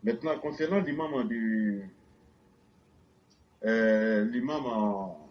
Maintenant, concernant l'imam en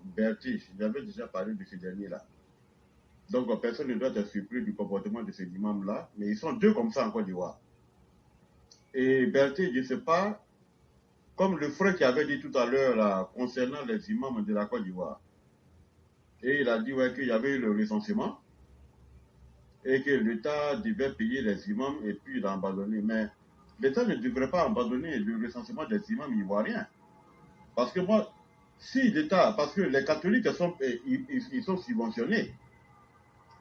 Berti, j'avais déjà parlé de ce dernier-là. Donc, personne ne doit être surpris du comportement de ces imams-là, mais ils sont deux comme ça en Côte d'Ivoire. Et Berti, je ne sais pas, comme le frère qui avait dit tout à l'heure là, concernant les imams de la Côte d'Ivoire. Et il a dit ouais, qu'il y avait eu le recensement et que l'État devait payer les imams et puis il a abandonné. Mais l'État ne devrait pas abandonner le recensement des imams ivoiriens. Parce que moi, si l'État, parce que les catholiques ils sont subventionnés.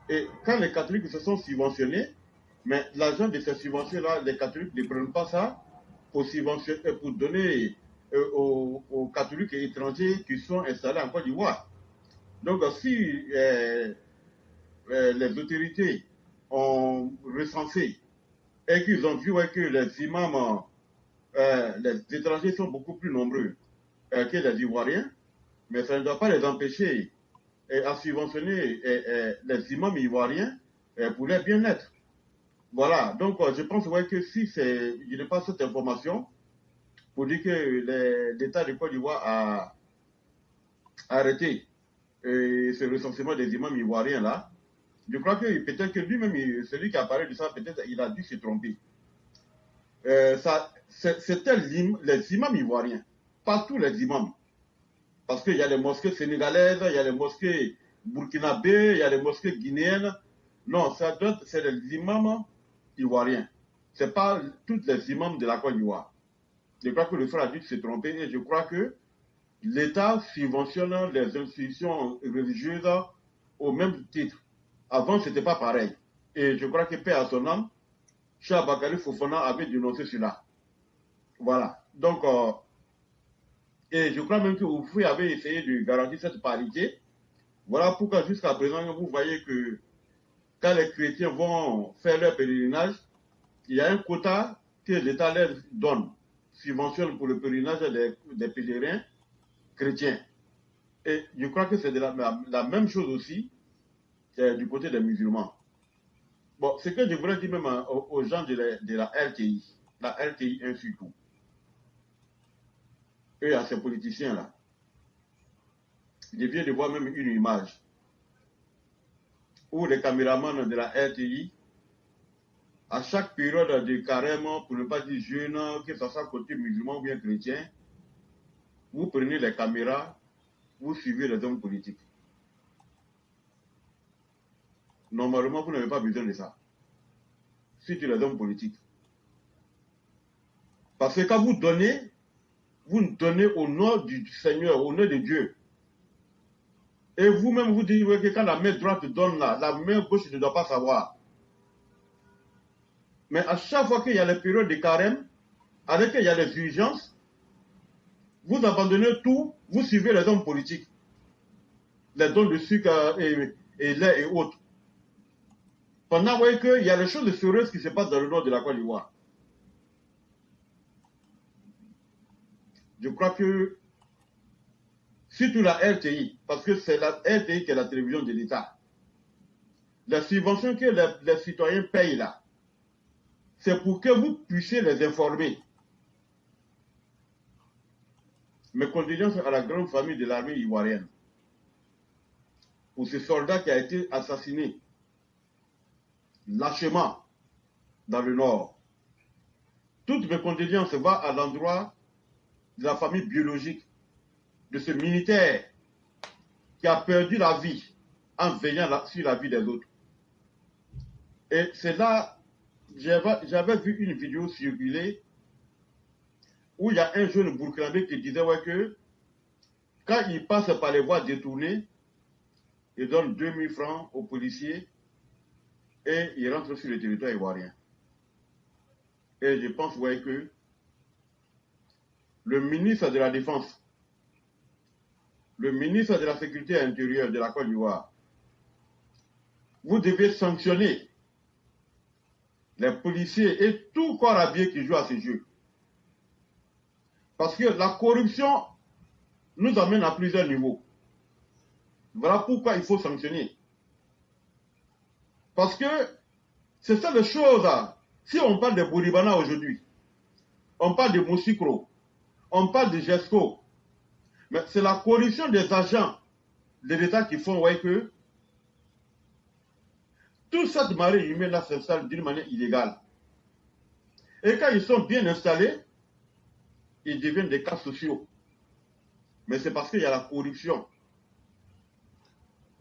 Et quand les catholiques se sont subventionnés, mais l'argent de ces subventions-là, les catholiques ne prennent pas ça pour donner aux catholiques et étrangers qui sont installés en Côte d'Ivoire. Donc, si les autorités ont recensé et qu'ils ont vu que les imams, les étrangers sont beaucoup plus nombreux que les Ivoiriens, mais ça ne doit pas les empêcher à subventionner les imams ivoiriens pour leur bien-être. Voilà, donc je pense que si je n'ai pas cette information pour dire que l'État de Côte d'Ivoire a arrêté ce recensement des imams ivoiriens là, je crois que peut-être que lui-même, celui qui a parlé de ça, peut-être il a dû se tromper. C'était les imams ivoiriens, pas tous les imams. Parce qu'il y a les mosquées sénégalaises, il y a les mosquées burkinabées, il y a les mosquées guinéennes. Non, c'est les imams ivoiriens. Ce n'est pas tous les imams de la Côte d'Ivoire. Je crois que le frère a dû se tromper et je crois que l'État subventionne les institutions religieuses au même titre. Avant, ce n'était pas pareil. Et je crois que Père à son âme, Cheikh Bakary Fofana avait dénoncé cela. Voilà. Donc, et je crois même que vous avez essayé de garantir cette parité. Voilà pourquoi jusqu'à présent, vous voyez que quand les chrétiens vont faire leur pèlerinage, il y a un quota que l'État leur donne, subventionne pour le pèlerinage des pèlerins chrétiens. Et je crois que c'est la même chose aussi du côté des musulmans. Bon, ce que je voudrais dire même aux gens de la RTI 1 surtout, et à ces politiciens-là, je viens de voir même une image où les caméramans de la RTI, à chaque période de carême, pour ne pas dire jeûne, que ce soit côté musulman ou bien chrétien, vous prenez les caméras, vous suivez les hommes politiques. Normalement, vous n'avez pas besoin de ça. Surtout les hommes politiques. Parce que quand vous donnez au nom du Seigneur, au nom de Dieu. Et vous-même, vous dites que quand la main droite donne là, la main gauche ne doit pas savoir. Mais à chaque fois qu'il y a les périodes de carême, avec qu'il y a les urgences, vous abandonnez tout, vous suivez les hommes politiques. Les dons de sucre et lait et autres. Pendant qu'il y a les choses sérieuses qui se passent dans le nord de la Côte d'Ivoire. Je crois que, surtout la RTI, parce que c'est la RTI qui est la télévision de l'État, les subventions que les citoyens payent là, c'est pour que vous puissiez les informer. Mes condoléances à la grande famille de l'armée ivoirienne, pour ce soldat qui a été assassiné lâchement dans le nord. Toutes mes condoléances vont à l'endroit de la famille biologique de ce militaire qui a perdu la vie en veillant sur la vie des autres. Et c'est là, j'avais vu une vidéo circuler où il y a un jeune burkinabé qui disait que quand il passe par les voies détournées, il donne 2000 francs aux policiers et il rentre sur le territoire ivoirien. Et je pense que le ministre de la Défense, le ministre de la Sécurité intérieure de la Côte d'Ivoire, vous devez sanctionner les policiers et tout corps habillé qui joue à ce jeu. Parce que la corruption nous amène à plusieurs niveaux. Voilà pourquoi il faut sanctionner. Parce que c'est ça les choses. Si on parle de Bouribana aujourd'hui, on parle de Moussicro, on parle de GESCO. Mais c'est la corruption des agents de l'État qui font que toute cette marée humaine-là s'installe d'une manière illégale. Et quand ils sont bien installés, ils deviennent des cas sociaux. Mais c'est parce qu'il y a la corruption.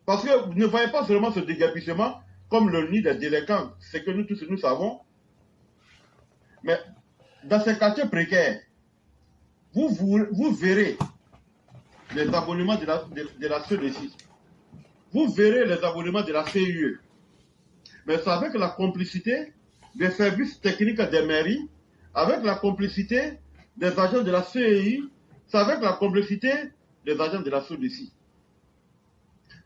Parce que vous ne voyez pas seulement ce déguerpissement comme le nid des délinquants, c'est que nous tous nous savons. Mais dans ces quartiers précaires, vous verrez les abonnements de la CEDECI. Vous verrez les abonnements de la CUE. Mais c'est avec la complicité des services techniques des mairies, avec la complicité des agents de la CEI, c'est avec la complicité des agents de la CEDECI.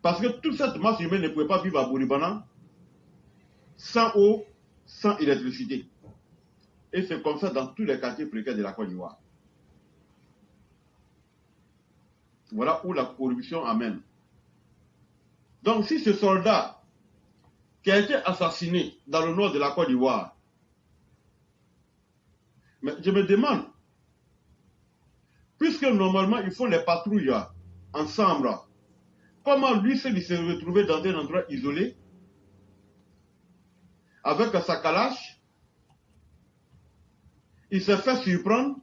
Parce que toute cette masse humaine ne pouvait pas vivre à Bouribana sans eau, sans électricité. Et c'est comme ça dans tous les quartiers précaires de la Côte d'Ivoire. Voilà où la corruption amène. Donc si ce soldat qui a été assassiné dans le nord de la Côte d'Ivoire, mais je me demande, puisque normalement ils font les patrouilles ensemble, comment lui s'est retrouvé dans un endroit isolé, avec sa calache, il s'est fait surprendre.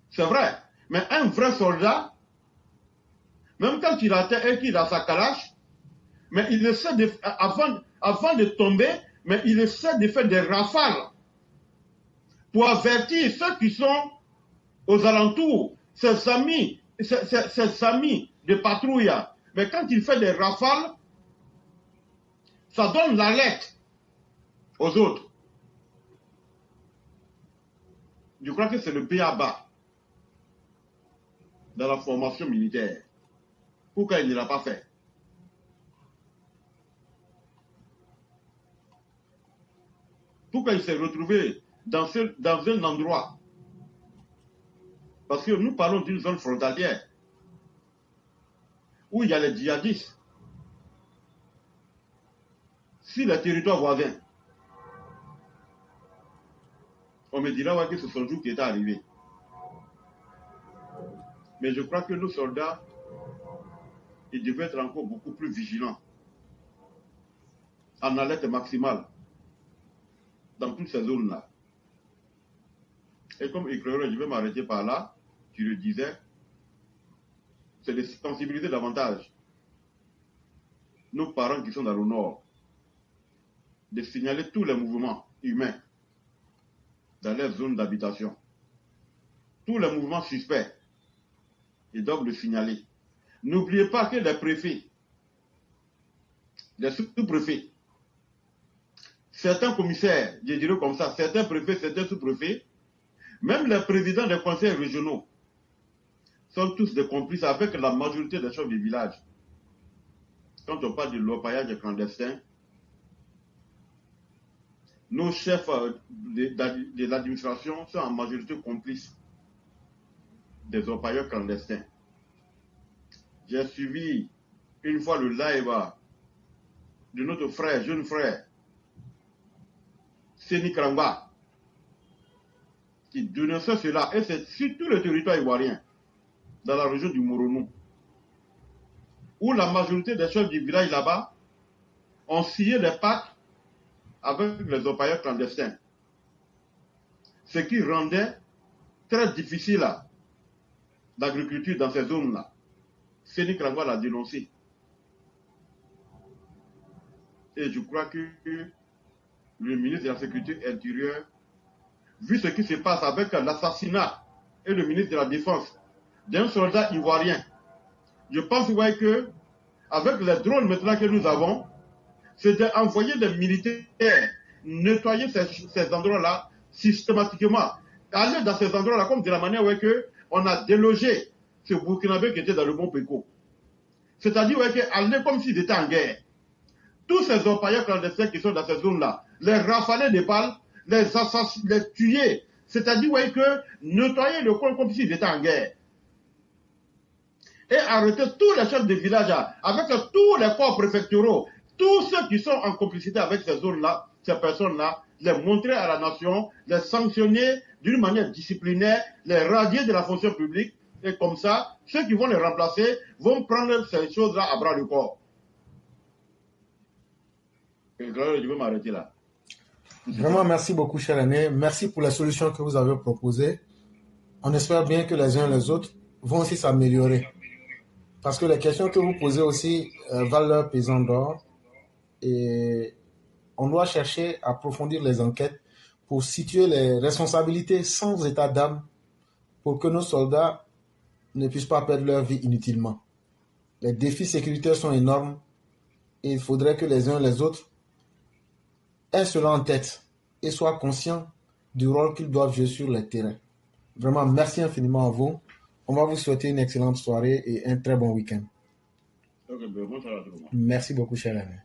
C'est vrai. Mais un vrai soldat, même quand il atteint et qu'il a sa calache, mais il essaie de, avant de tomber, mais il essaie de faire des rafales pour avertir ceux qui sont aux alentours, ses amis de patrouille. Mais quand il fait des rafales, ça donne l'alerte aux autres. Je crois que c'est le B.A.B.A. dans la formation militaire. Pourquoi il ne l'a pas fait? Pourquoi il s'est retrouvé dans un endroit? Parce que nous parlons d'une zone frontalière où il y a les djihadistes. Si les territoires voisins, on me dira que c'est son jour qui est arrivé. Mais je crois que nos soldats, ils devaient être encore beaucoup plus vigilants, en alerte maximale, dans toutes ces zones-là. Et comme éclaireur, je vais m'arrêter par là, tu le disais, c'est de sensibiliser davantage nos parents qui sont dans le nord, de signaler tous les mouvements humains dans les zones d'habitation. Tous les mouvements suspects, ils doivent le signaler. N'oubliez pas que les préfets, les sous-préfets, certains commissaires, je dirais comme ça, certains préfets, certains sous-préfets, même les présidents des conseils régionaux, sont tous des complices avec la majorité des chefs du village. Quand on parle de l'orpaillage clandestin, nos chefs de l'administration sont en majorité complices des orpailleurs clandestins. J'ai suivi une fois le live de notre frère, jeune frère, Séni Kramba, qui dénonçait cela, et c'est sur tout le territoire ivoirien, dans la région du Moronou, où la majorité des chefs du village là-bas ont signé des pactes avec les orpailleurs clandestins. Ce qui rendait très difficile l'agriculture dans ces zones-là. Séni Kramba l'a dénoncé. Et je crois que le ministre de la Sécurité intérieure, vu ce qui se passe avec l'assassinat et le ministre de la Défense d'un soldat ivoirien, je pense que avec les drones maintenant que nous avons, c'est d'envoyer des militaires nettoyer ces endroits-là systématiquement. Aller dans ces endroits-là comme de la manière où on a délogé ce Burkinabé qui était dans le Mont Péco. C'est-à-dire aller comme s'ils étaient en guerre. Tous ces orpailleurs clandestins qui sont dans ces zones-là, les rafaler de balles, les assassiner, les tuer. C'est-à-dire nettoyer le coin comme s'ils étaient en guerre. Et arrêter tous les chefs de village avec tous les corps préfectoraux, tous ceux qui sont en complicité avec ces zones-là, ces personnes-là, les montrer à la nation, les sanctionner d'une manière disciplinaire, les radier de la fonction publique, et comme ça, ceux qui vont les remplacer vont prendre ces choses-là à bras le corps. Et là, je vais m'arrêter là. Vraiment, merci beaucoup, cher aîné. Merci pour les solutions que vous avez proposées. On espère bien que les uns et les autres vont aussi s'améliorer. Parce que les questions que vous posez aussi valent leur pesant d'or. Et on doit chercher à approfondir les enquêtes pour situer les responsabilités sans état d'âme pour que nos soldats ne puissent pas perdre leur vie inutilement. Les défis sécuritaires sont énormes et il faudrait que les uns et les autres aient cela en tête et soient conscients du rôle qu'ils doivent jouer sur le terrain. Vraiment, merci infiniment à vous. On va vous souhaiter une excellente soirée et un très bon week-end. Okay, bonsoir à tout le monde. Merci beaucoup, cher ami.